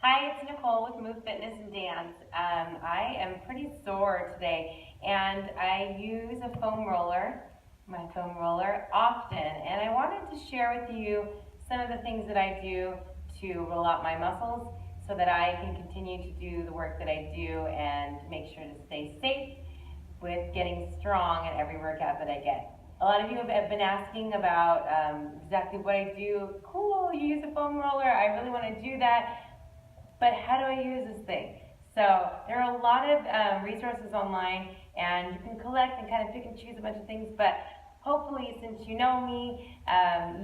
Hi, it's Nicole with Move Fitness and Dance. I am pretty sore today and I use a foam roller, my foam roller, often. And I wanted to share with you some of the things that I do to roll out my muscles so that I can continue to do the work that I do and make sure to stay safe with getting strong at every workout that I get. A lot of you have been asking about exactly what I do. Cool, you use a foam roller. I really want to do that. But how do I use this thing? So there are a lot of resources online, and you can collect and kind of pick and choose a bunch of things, but hopefully since you know me,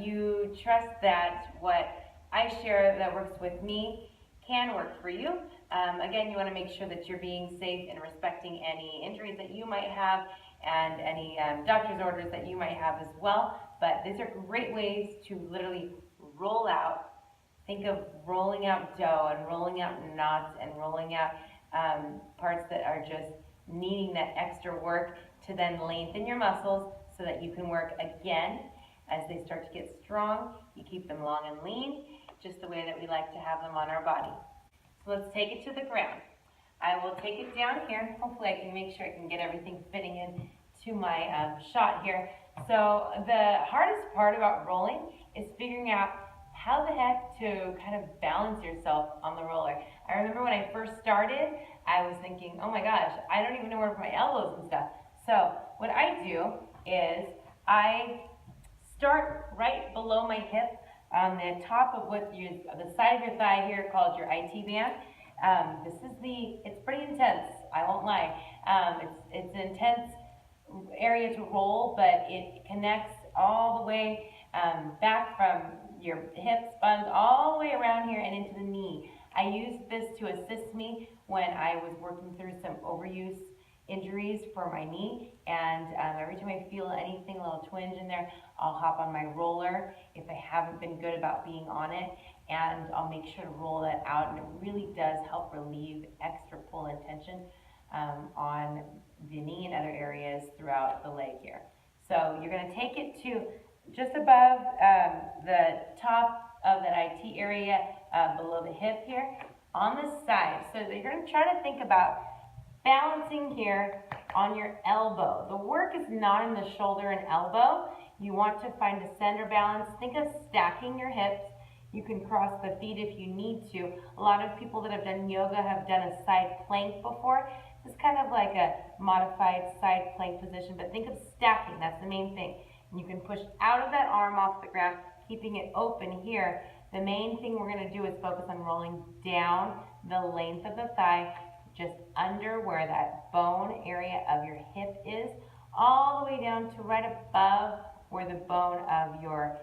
you trust that what I share that works with me can work for you. Again, you want to make sure that you're being safe and respecting any injuries that you might have and any doctor's orders that you might have as well. But these are great ways to literally roll out. Think of rolling out dough and rolling out knots and rolling out parts that are just needing that extra work to then lengthen your muscles so that you can work again as they start to get strong. You keep them long and lean, just the way that we like to have them on our body. So let's take it to the ground. I will take it down here. Hopefully I can make sure I can get everything fitting in to my shot here. So the hardest part about rolling is figuring out how the heck to kind of balance yourself on the roller. I remember when I first started, I was thinking, oh my gosh, I don't even know where to put my elbows and stuff. So what I do is I start right below my hip on the top of the side of your thigh here called your IT band. It's pretty intense, I won't lie. It's an intense area to roll, but it connects all the way back from your hips, buns, all the way around here and into the knee. I used this to assist me when I was working through some overuse injuries for my knee, and every time I feel anything, a little twinge in there, I'll hop on my roller if I haven't been good about being on it, and I'll make sure to roll that out, and it really does help relieve extra pull and tension on the knee and other areas throughout the leg here. So you're going to take it to just above the top of that IT area, below the hip here, on the side. So you're going to try to think about balancing here on your elbow. The work is not in the shoulder and elbow. You want to find a center balance. Think of stacking your hips. You can cross the feet if you need to. A lot of people that have done yoga have done a side plank before. This is kind of like a modified side plank position, but think of stacking. That's the main thing. And you can push out of that arm off the ground, keeping it open here. The main thing we're going to do is focus on rolling down the length of the thigh, just under where that bone area of your hip is, all the way down to right above where the bone of your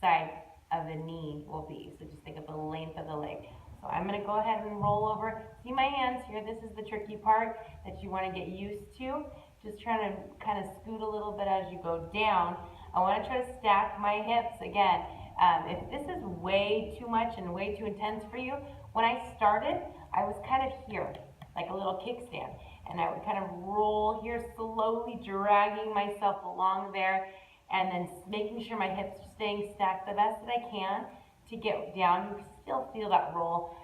side of the knee will be. So just think of the length of the leg. So I'm going to go ahead and roll over. See my hands here? This is the tricky part that you want to get used to. Just trying to kind of scoot a little bit as you go down. I want to try to stack my hips again. If this is way too much and way too intense for you, when I started, I was kind of here, like a little kickstand. And I would kind of roll here, slowly dragging myself along there, and then making sure my hips are staying stacked the best that I can to get down. You still feel that roll.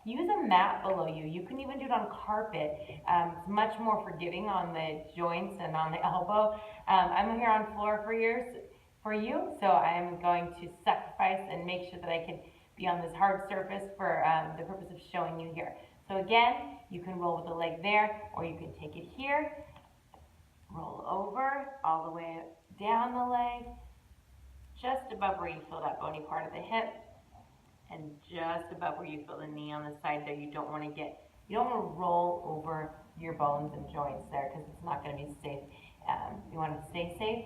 Use a mat below you. You can even do it on carpet. It's much more forgiving on the joints and on the elbow. I'm here on floor for you, so I'm going to sacrifice and make sure that I can be on this hard surface for the purpose of showing you here. So again, you can roll with the leg there, or you can take it here, roll over, all the way down the leg, just above where you feel that bony part of the hip, and just above where you feel the knee on the side there. You don't want to roll over your bones and joints there because it's not going to be safe. You want to stay safe,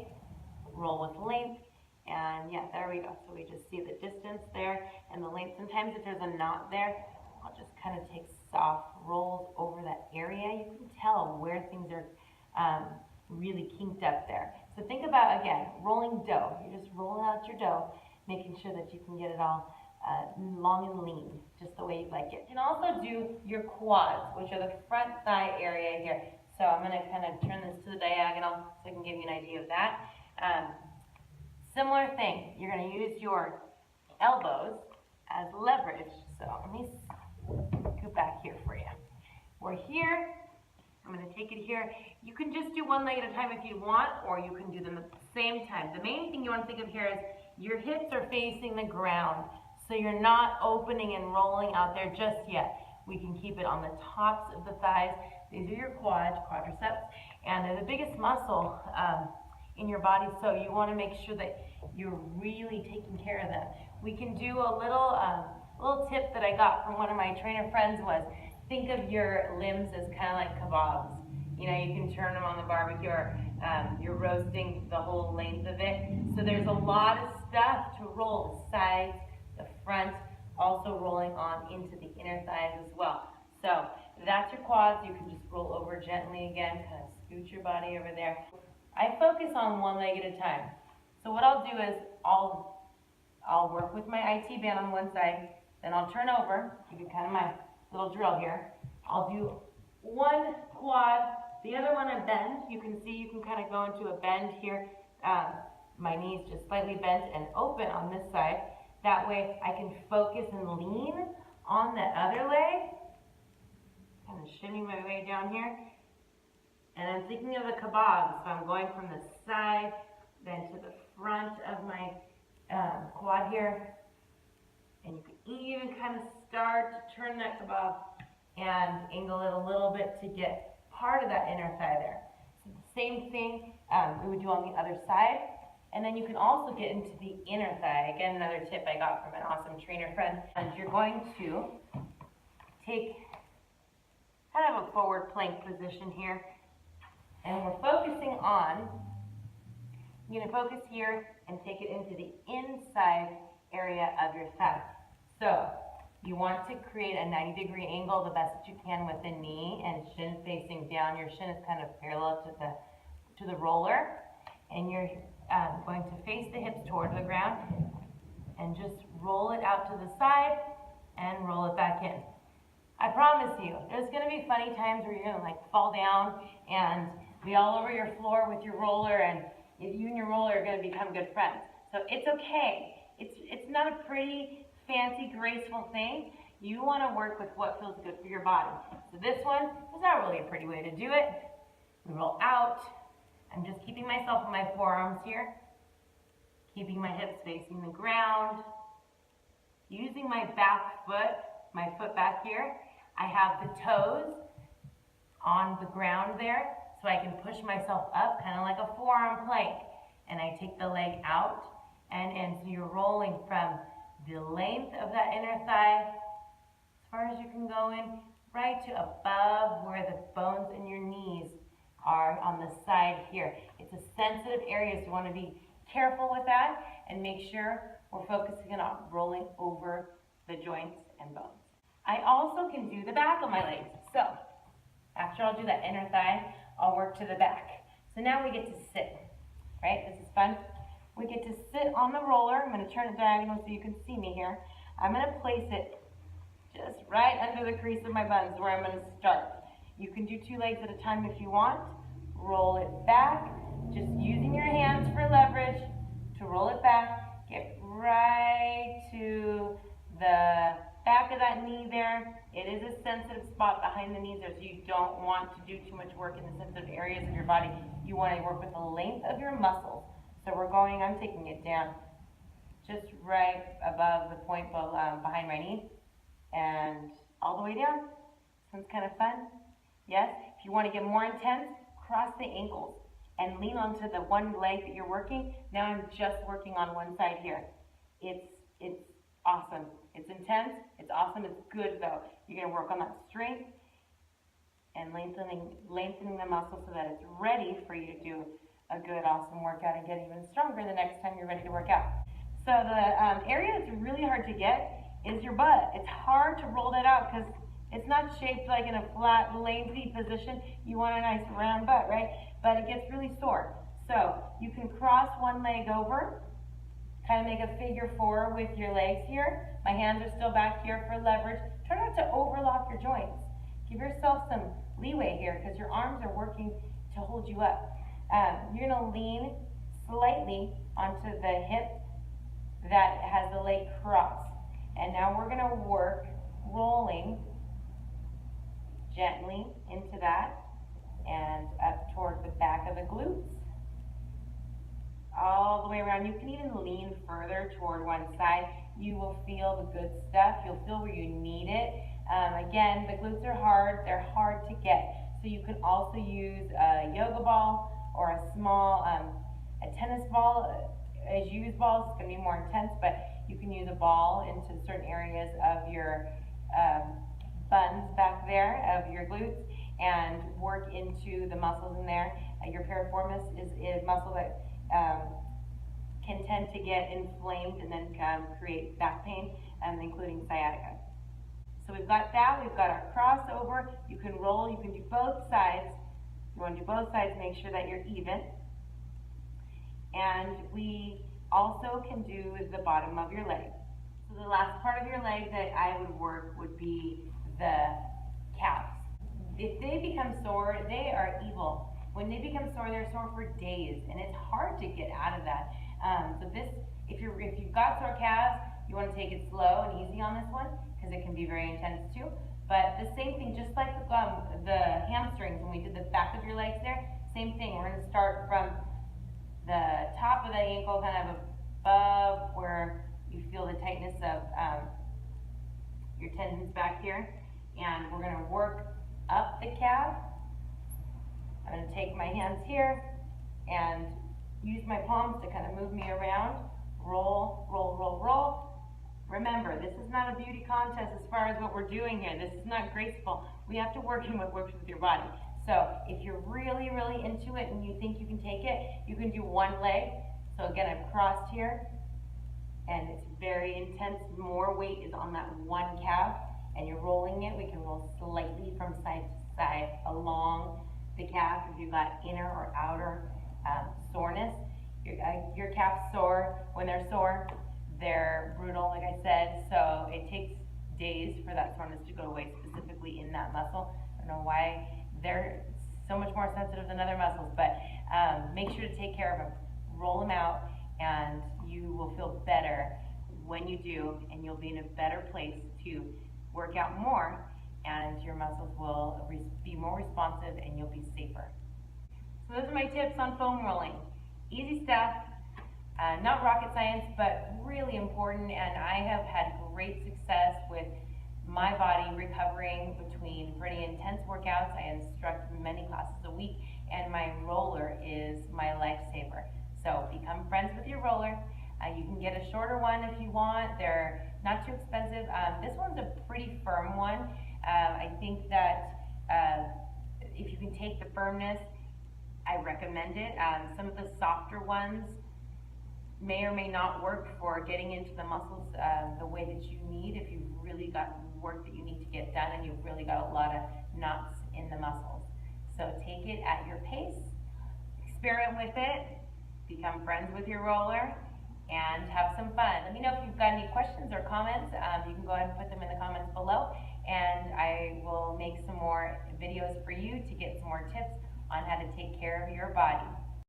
roll with length, and yeah, there we go. So we just see the distance there and the length. Sometimes if there's a knot there, I'll just kind of take soft rolls over that area. You can tell where things are really kinked up there. So think about, again, rolling dough. You're just rolling out your dough, making sure that you can get it all long and lean, just the way you like it. You can also do your quads, which are the front thigh area here. So I'm going to kind of turn this to the diagonal so I can give you an idea of that. Similar thing, you're going to use your elbows as leverage. So let me go back here for you. We're here. I'm going to take it here. You can just do one leg at a time if you want, or you can do them at the same time. The main thing you want to think of here is your hips are facing the ground, so you're not opening and rolling out there just yet. We can keep it on the tops of the thighs. These are your quads, quadriceps, and they're the biggest muscle in your body, so you want to make sure that you're really taking care of them. We can do a little tip that I got from one of my trainer friends was, think of your limbs as kind of like kebabs. You know, you can turn them on the barbecue, or you're roasting the whole length of it. So there's a lot of stuff to roll, the sides, the front, also rolling on into the inner thighs as well. So that's your quads. You can just roll over gently again, kind of scoot your body over there. I focus on one leg at a time. So what I'll do is I'll work with my IT band on one side, then I'll turn over, give you kind of my little drill here. I'll do one quad, the other one a bend. You can see you can kind of go into a bend here. My knees just slightly bent and open on this side. That way I can focus and lean on the other leg. Kind of shimmy my way down here. And I'm thinking of a kebab, so I'm going from the side, then to the front of my quad here. And you can even kind of start to turn that kebab and angle it a little bit to get part of that inner thigh there. So the same thing we would do on the other side. And then you can also get into the inner thigh. Again, another tip I got from an awesome trainer friend. And you're going to take kind of a forward plank position here. And we're focusing on, you're going to focus here and take it into the inside area of your thigh. So you want to create a 90-degree angle the best that you can with the knee and shin facing down. Your shin is kind of parallel to the roller, and you're going to face the hips toward the ground and just roll it out to the side and roll it back in. I promise you, there's going to be funny times where you're going to like fall down and be all over your floor with your roller, and you and your roller are going to become good friends. So it's okay. It's not a pretty, fancy, graceful thing. You want to work with what feels good for your body. So this one is not really a pretty way to do it. We roll out. I'm just keeping myself on my forearms here, keeping my hips facing the ground, using my back foot, my foot back here. I have the toes on the ground there, so I can push myself up, kind of like a forearm plank. And I take the leg out and in. So you're rolling from the length of that inner thigh, as far as you can go in, right to above where the bones in your knees are on the side here. It's a sensitive area, so you want to be careful with that and make sure we're focusing on rolling over the joints and bones. I also can do the back of my legs. So after I'll do that inner thigh, I'll work to the back. So now we get to sit, right? This is fun. We get to sit on the roller. I'm going to turn it diagonal so you can see me here. I'm going to place it just right under the crease of my buns where I'm going to start. You can do 2 legs at a time if you want. Roll it back, just using your hands for leverage to roll it back. Get right to the back of that knee there. It is a sensitive spot behind the knees there, so you don't want to do too much work in the sensitive areas of your body. You want to work with the length of your muscles. So we're going, I'm taking it down just right above the point behind my knee and all the way down. Sounds kind of fun. Yes, if you want to get more intense, cross the ankles and lean onto the one leg that you're working. Now I'm just working on one side here. It's awesome. It's intense. It's awesome. It's good though. You're going to work on that strength and lengthening the muscle so that it's ready for you to do a good, awesome workout and get even stronger the next time you're ready to work out. So the area that's really hard to get is your butt. It's hard to roll that out because it's not shaped like in a flat, lengthy position. You want a nice round butt, right? But it gets really sore. So you can cross one leg over, kind of make a figure 4 with your legs here. My hands are still back here for leverage. Try not to overlock your joints. Give yourself some leeway here because your arms are working to hold you up. You're going to lean slightly onto the hip that has the leg crossed. And now we're gonna work rolling gently into that and up toward the back of the glutes, all the way around. You can even lean further toward one side. You will feel the good stuff. You'll feel where you need it. Again, the glutes are hard. They're hard to get. So you can also use a yoga ball or a small, a tennis ball. As you use balls, it's going to be more intense, but you can use a ball into certain areas of your buns back there, of your glutes, and work into the muscles in there. Your piriformis is a muscle that can tend to get inflamed and then create back pain, including sciatica. So we've got that, we've got our crossover. You can roll, you can do both sides. You want to do both sides, make sure that you're even. And we also can do the bottom of your leg. So the last part of your leg that I would work would be the calves. If they become sore, they are evil. When they become sore, they're sore for days, and it's hard to get out of that. So this, if you've got sore calves, you want to take it slow and easy on this one, because it can be very intense too. But the same thing, just like the hamstrings, when we did the back of your legs there, same thing. We're going to start from the top of the ankle, kind of above where you feel the tightness of your tendons back here, and we're going to work up the calf. I'm going to take my hands here and use my palms to kind of move me around. Roll, roll, roll, roll. Remember, this is not a beauty contest as far as what we're doing here. This is not graceful. We have to work in what works with your body. So if you're really, really into it and you think you can take it, you can do one leg. So again, I've crossed here, and it's very intense. More weight is on that one calf, and you're rolling it. We can roll slightly from side to side along the calf if you've got inner or outer soreness. Your calf's sore. When they're sore, they're brutal, like I said, so it takes days for that soreness to go away, specifically in that muscle. I don't know why they're so much more sensitive than other muscles, but make sure to take care of them. Roll them out, and you will feel better when you do, and you'll be in a better place to work out more, and your muscles will be more responsive, and you'll be safer. So those are my tips on foam rolling. Easy stuff, not rocket science, but really important, and I have had great success with my body recovering between pretty intense workouts. I instruct many classes a week, and my roller is my lifesaver. So become friends with your roller. You can get a shorter one if you want. They're not too expensive. This one's a pretty firm one. I think that if you can take the firmness, I recommend it. Some of the softer ones may or may not work for getting into the muscles the way that you need if you've really got work that you need to get done and you've really got a lot of knots in the muscles. So take it at your pace, experiment with it, become friends with your roller, and have some fun. Let me know if you've got any questions or comments. You can go ahead and put them in the comments below, and I will make some more videos for you to get some more tips on how to take care of your body.